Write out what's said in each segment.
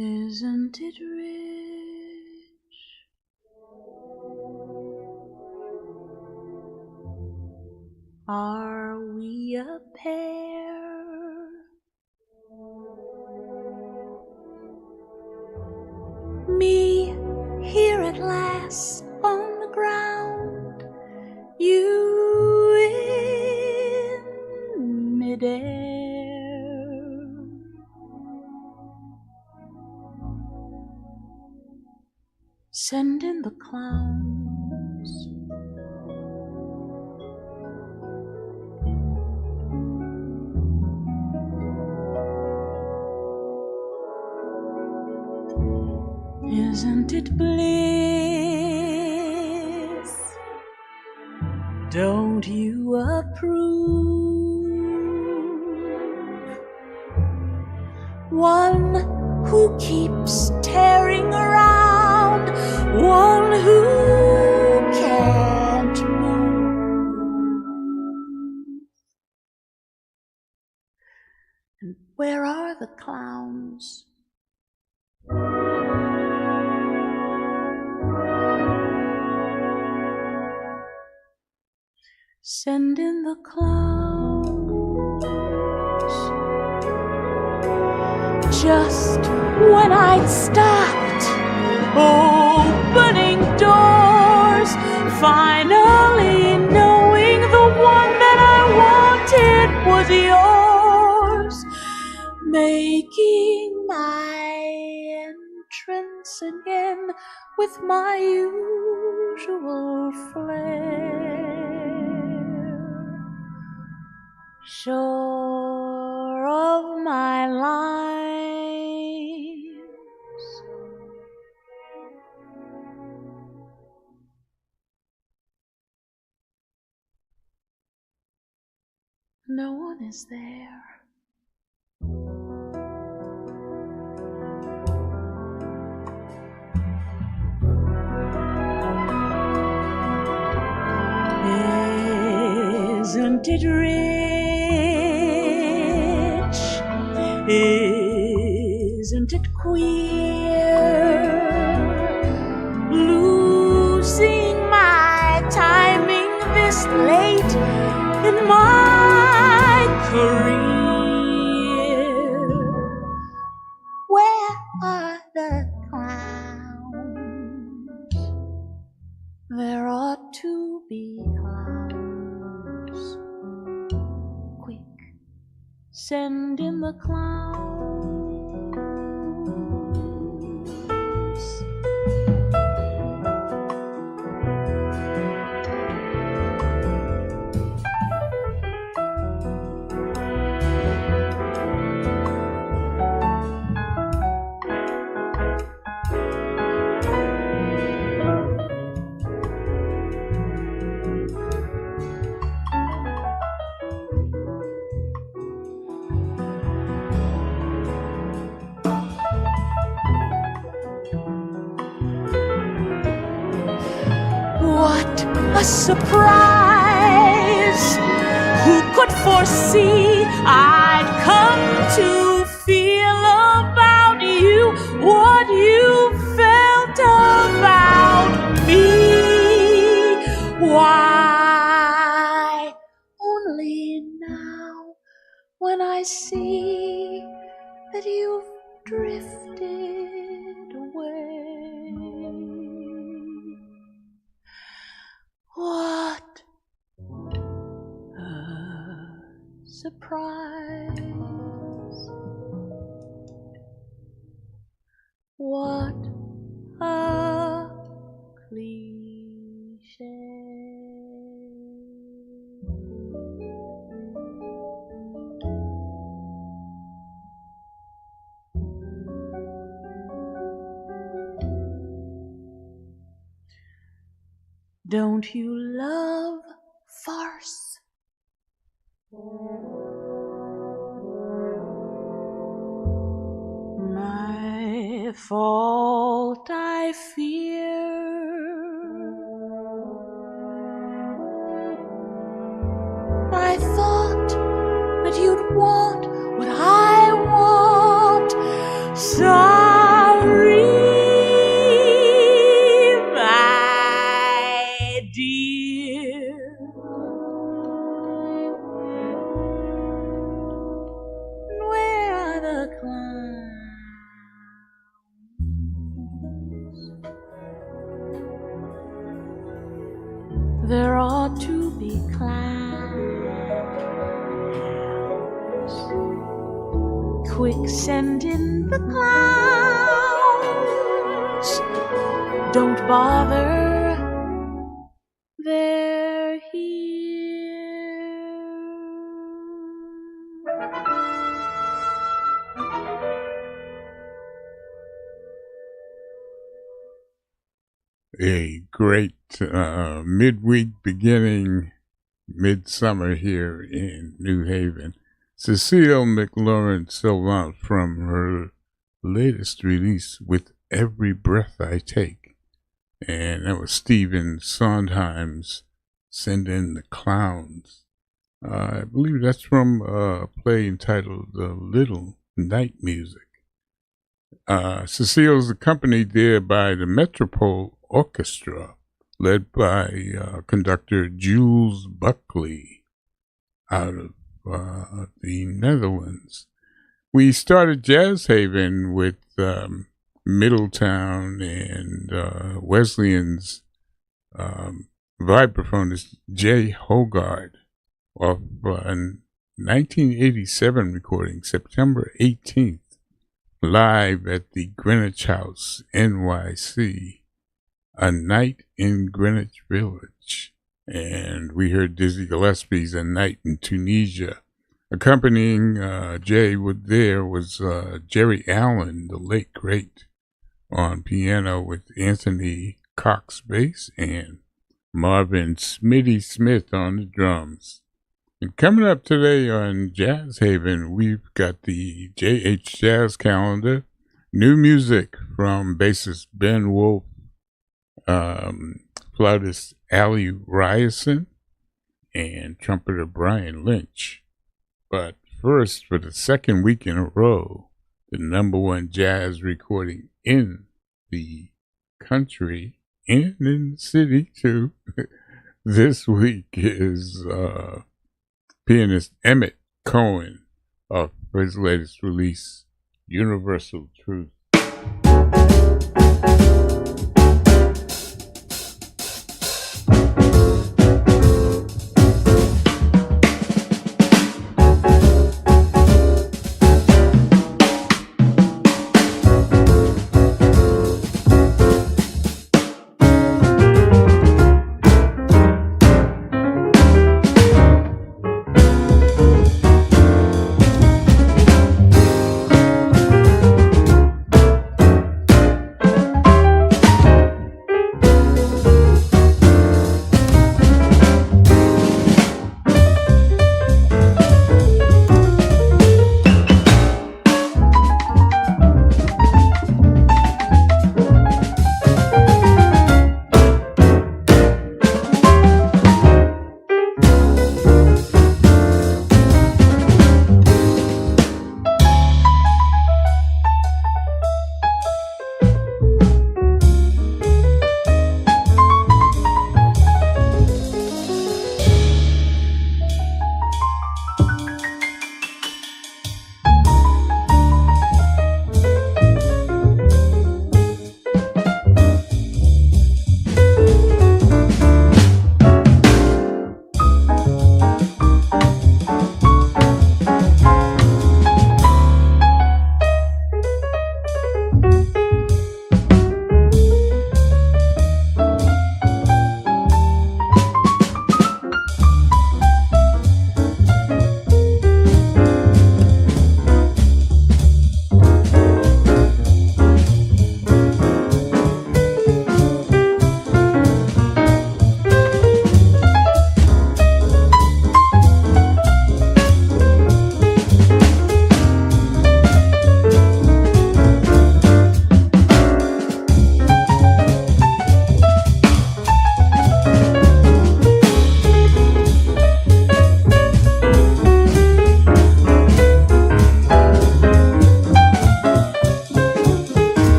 Isn't it rich? Are we a pair? Me here at last on the ground, you in midair. Send in the clowns. Isn't it bliss? Don't you approve? one who keeps tearing around, one who can't move. And where are the clowns? Send in the clowns. Just when I'd stopped opening doors, finally knowing the one that I wanted was yours, making my entrance again with my usual flair. Sure of my lines, no one is there. Isn't it rich? Isn't it queer? Losing my timing this late in my career. Where are the clowns? There ought to be clowns. Quick, send in the clowns. What a surprise! Who could foresee I'd come to feel about you what you felt about me? Why, only now when I see that you've drifted away. What a surprise. What a cliche. Don't you love farce? My fault, I fear. I thought that you'd want what I want. Sorry, my dear. Where are the clowns? There ought to be clowns. Quick, send in the clowns. Don't bother, they're here. A great midweek beginning, midsummer here in New Haven. Cecile McLaurin Salvant from her latest release, With Every Breath I Take. And that was Stephen Sondheim's Send In the Clowns. I believe that's from a play entitled Little Night Music. Cecile's accompanied there by the Metropole Orchestra, led by conductor Jules Buckley out of the Netherlands. We started Jazz Haven with Middletown and Wesleyan's vibraphonist Jay Hogarth of a 1987 recording, September 18th, live at the Greenwich House, NYC, A Night in Greenwich Village. And we heard Dizzy Gillespie's A Night in Tunisia. Accompanying Jay there was Jerry Allen, the late great, on piano with Anthony Cox bass and Marvin Smitty Smith on the drums. And coming up today on Jazz Haven, we've got the JH Jazz Calendar, new music from bassist Ben Wolf, flautist Ali Ryerson, and trumpeter Brian Lynch. But first, for the second week in a row, the #1 jazz recording in the country and in the city too, this week is pianist Emmett Cohen of his latest release, Universal Truth.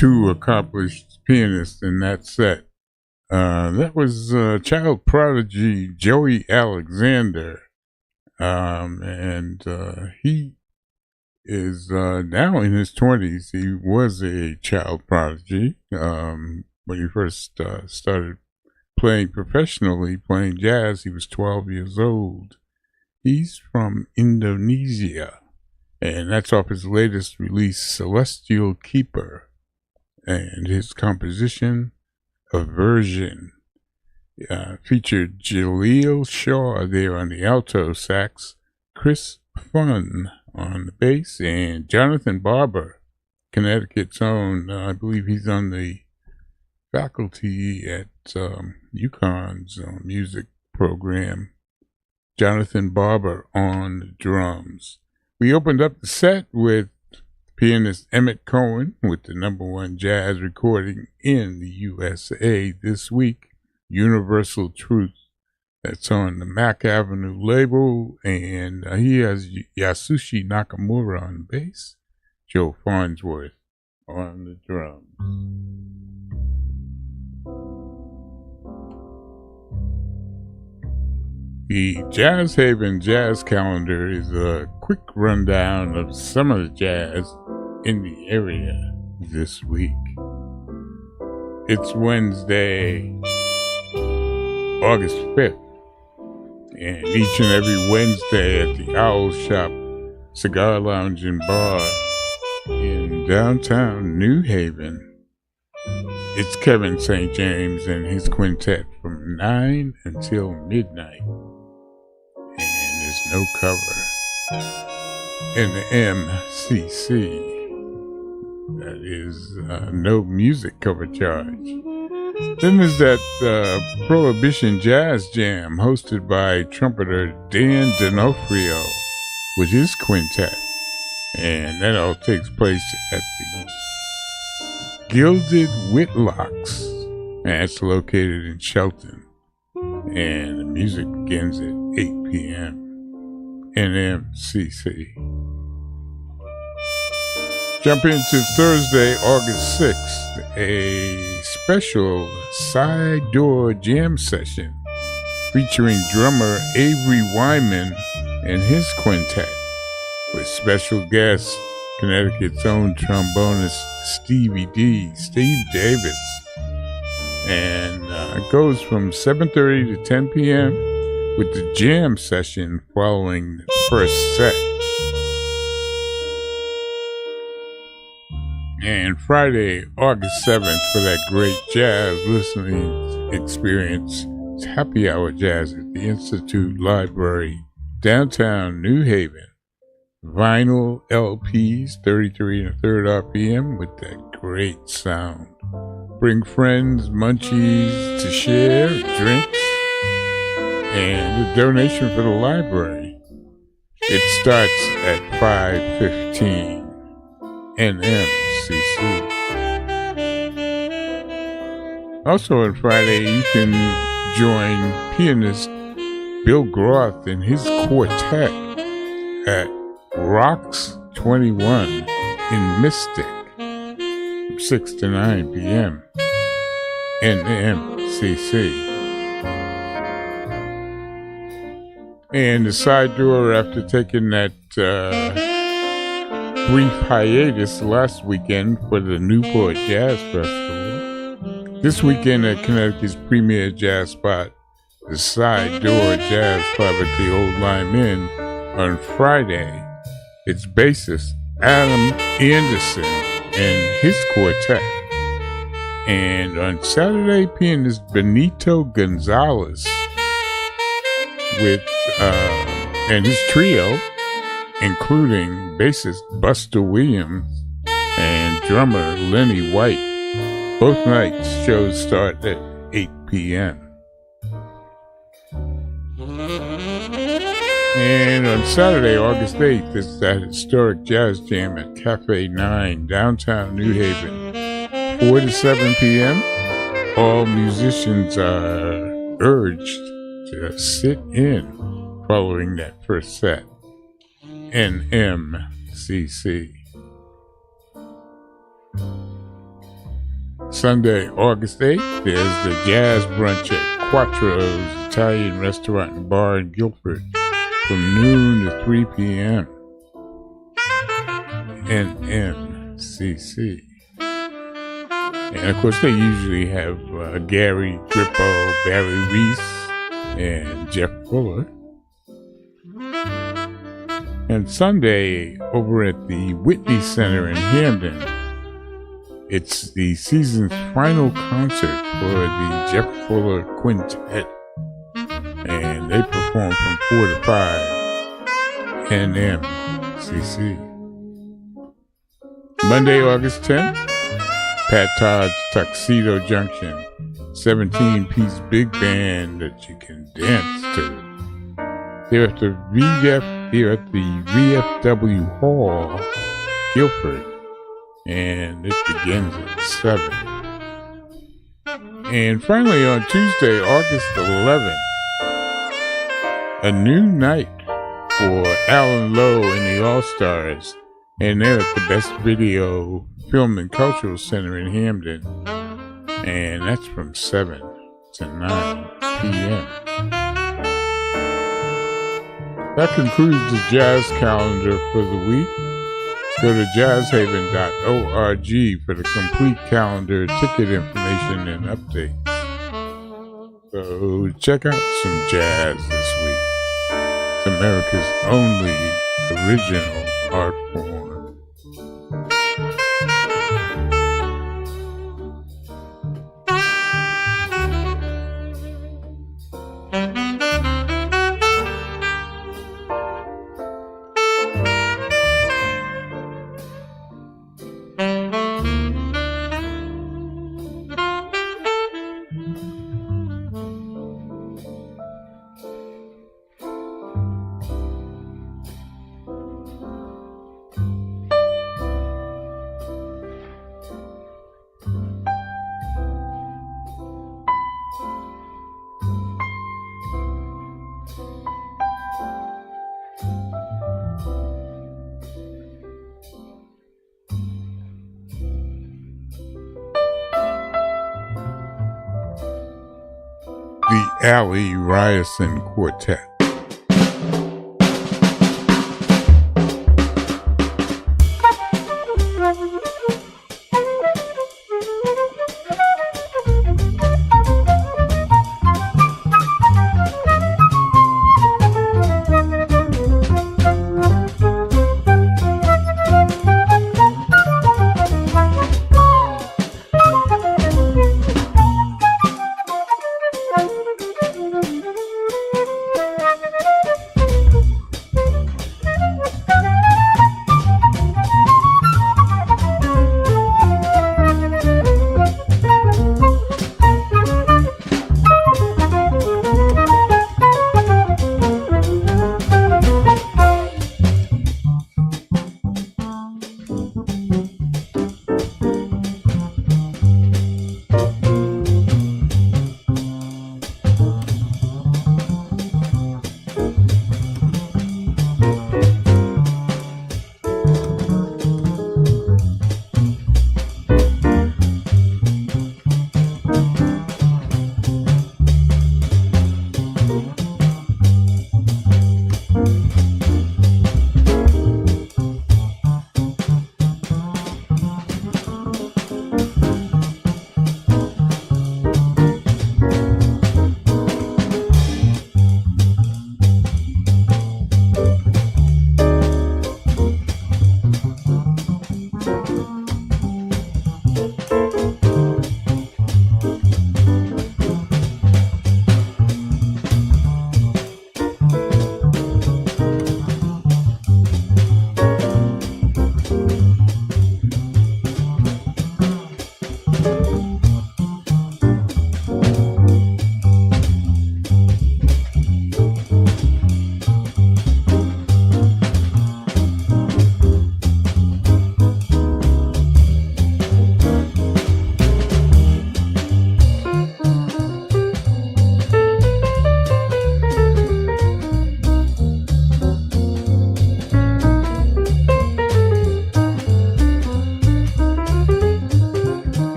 two accomplished pianists in that set. That was child prodigy Joey Alexander, and he is now in his 20s. He was a child prodigy when he first started playing professionally, playing jazz. He was 12 years old. He's from Indonesia, and that's off his latest release, Celestial Keeper, and his composition, Aversion, featured Jaleel Shaw there on the alto sax, Chris Fun on the bass, and Jonathan Barber, Connecticut's own. I believe he's on the faculty at UConn's music program. Jonathan Barber on the drums. We opened up the set with pianist Emmett Cohen with the #1 jazz recording in the USA this week, Universal Truth. That's on the Mack Avenue label, and he has Yasushi Nakamura on the bass, Joe Farnsworth on the drums. The Jazz Haven Jazz Calendar is a quick rundown of some of the jazz in the area this week. It's Wednesday, August 5th, and each and every Wednesday at the Owl Shop Cigar Lounge and Bar in downtown New Haven, it's Kevin St. James and his quintet from 9 until midnight. And there's no cover. NMCC. That is no music cover charge. Then there's that Prohibition Jazz Jam hosted by trumpeter Dan D'Onofrio with his quintet. And that all takes place at the Gilded Whitlocks. And it's located in Shelton. And the music begins at 8 p.m. NMCC. Jump into Thursday, August 6th, a special side door jam session featuring drummer Avery Wyman and his quintet, with special guest Connecticut's own trombonist Steve Davis. And it goes from 7:30 to 10 p.m. with the jam session following the first set. And Friday, August 7th, for that great jazz listening experience, it's Happy Hour Jazz at the Institute Library, downtown New Haven. Vinyl LPs, 33 1/3 RPM with that great sound. Bring friends, munchies to share, drinks, and a donation for the library. It starts at 5:15 NMCC. Also on Friday, you can join pianist Bill Groth and his quartet at Rocks 21 in Mystic from 6 to 9 p.m. NMCC. And the side door, after taking that brief hiatus last weekend for the Newport Jazz Festival, this weekend at Connecticut's premier jazz spot, the Side Door Jazz Club at the Old Lime Inn, on Friday, it's bassist Adam Anderson and his quartet. And on Saturday, pianist Benito Gonzalez with and his trio, including bassist Buster Williams and drummer Lenny White. Both nights shows start at 8 p.m. And on Saturday, August 8th, it's that historic jazz jam at Cafe 9, downtown New Haven, 4 to 7 p.m. All musicians are urged to sit in following that first set. NMCC. Sunday, August 8th, there's the Jazz Brunch at Quattro's Italian Restaurant and Bar in Guilford from noon to 3 p.m. NMCC. And of course, they usually have Gary Grippo, Barry Reese, and Jeff Fuller. And Sunday, over at the Whitney Center in Hamden, it's the season's final concert for the Jeff Fuller Quintet. And they perform from 4 to 5, NMCC. Monday, August 10th, Pat Todd's Tuxedo Junction, 17-piece big band that you can dance to. They're at the VFW Hall, Guilford, and it begins at 7. And finally, on Tuesday, August 11th, a new night for Alan Lowe and the All-Stars, and they're at the Best Video Film and Cultural Center in Hamden, and that's from 7 to 9 p.m. That concludes the jazz calendar for the week. Go to jazzhaven.org for the complete calendar, ticket information, and updates. So check out some jazz this week. It's America's only original art form. The Allie Ryerson Quartet.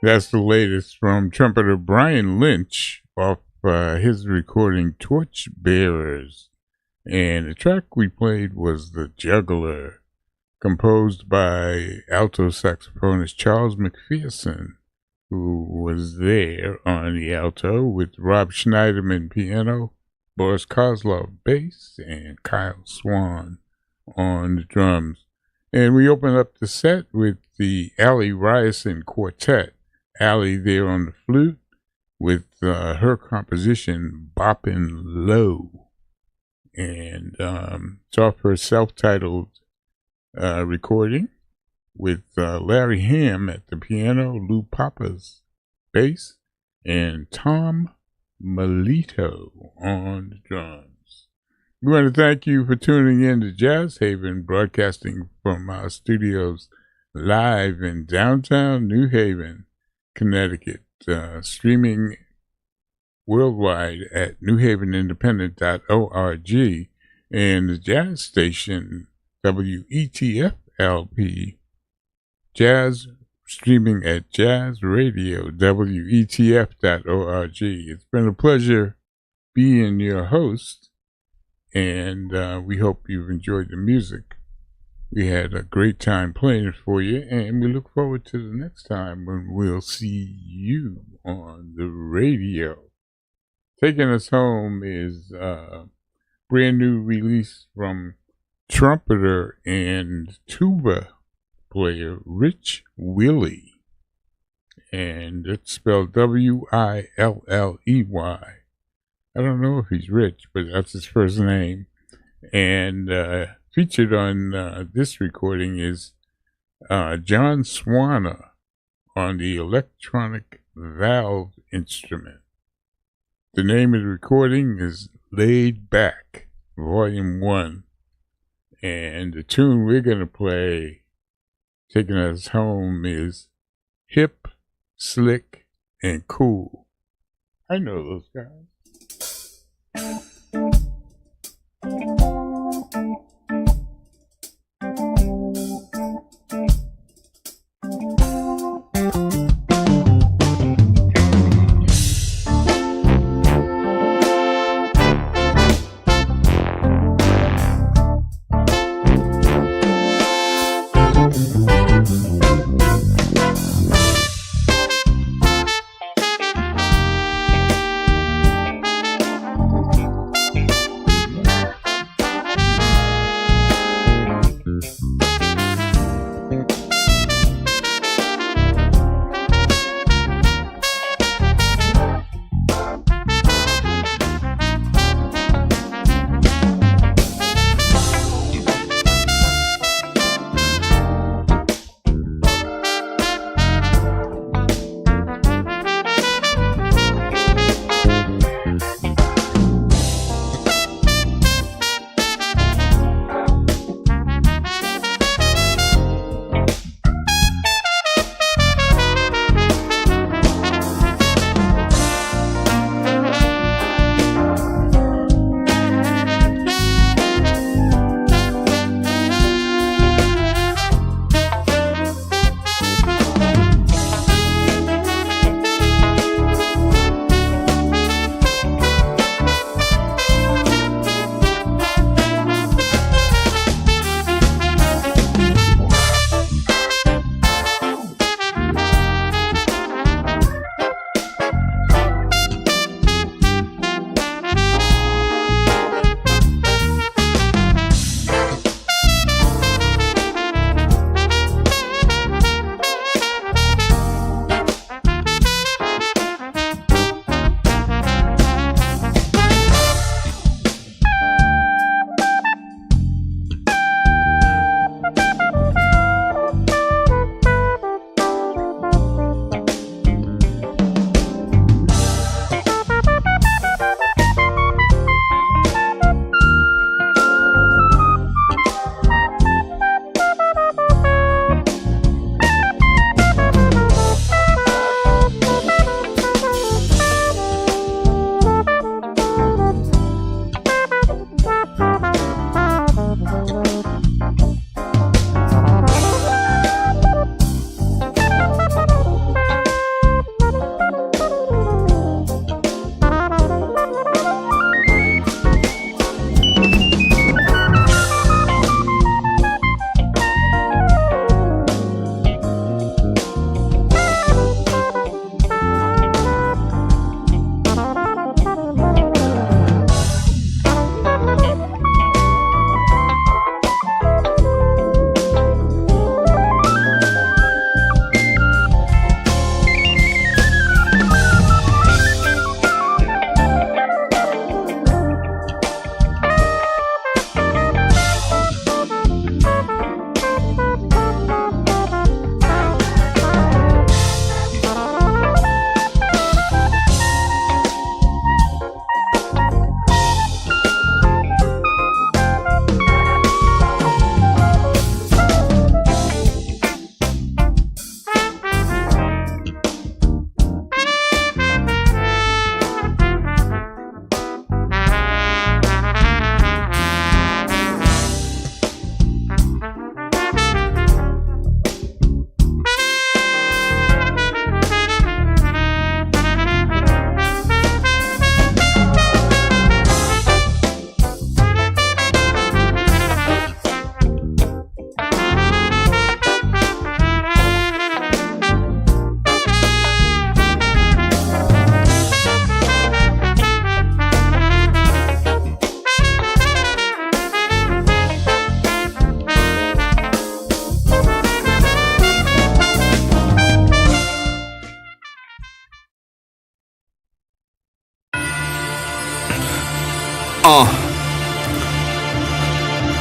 That's the latest from trumpeter Brian Lynch off his recording Torchbearers. And the track we played was The Juggler, composed by alto saxophonist Charles McPherson, who was there on the alto with Rob Schneiderman piano, Boris Kozlov bass, and Kyle Swan on the drums. And we opened up the set with the Allie Ryerson Quartet. Allie there on the flute with her composition Boppin' Low. And it's off her self-titled recording with Larry Hamm at the piano, Lou Papas bass, and Tom Melito on the drums. We want to thank you for tuning in to Jazz Haven, broadcasting from our studios live in downtown New Haven, Connecticut, streaming worldwide at newhavenindependent.org, and the jazz station WETF-LP, jazz streaming at Jazz Radio, WETF.org. It's been a pleasure being your host, and we hope you've enjoyed the music. We had a great time playing it for you, and we look forward to the next time when we'll see you on the radio. Taking us home is a brand new release from trumpeter and tuba player Rich Willey, and it's spelled Willey. I don't know if he's rich, but that's his first name. And featured on this recording is John Swana on the electronic valve instrument. The name of the recording is Laid Back, Volume 1. And the tune we're going to play, taking us home, is Hip, Slick, and Cool. I know those guys.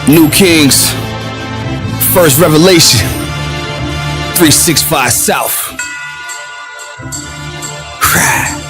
New Kings, First Revelation, 365 South. Cry.